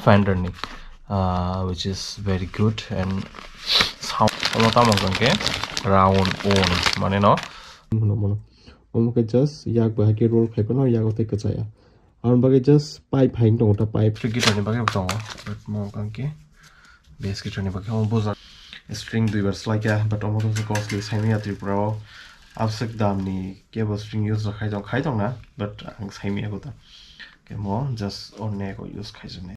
fender ni which is very good and sound ke round on mane no mono omoke just yak ba ke roll khai no yak te ka chaya aron bage just pipe hain dong ta pipe guitar ni bage dong but mo kan ke bass guitar ni bage on boza string dui bar like but omo so costly saimi ati pro absek dam ni cable string use khai dong na but ang saimi ko ta ke mo just on ne ko use khai jone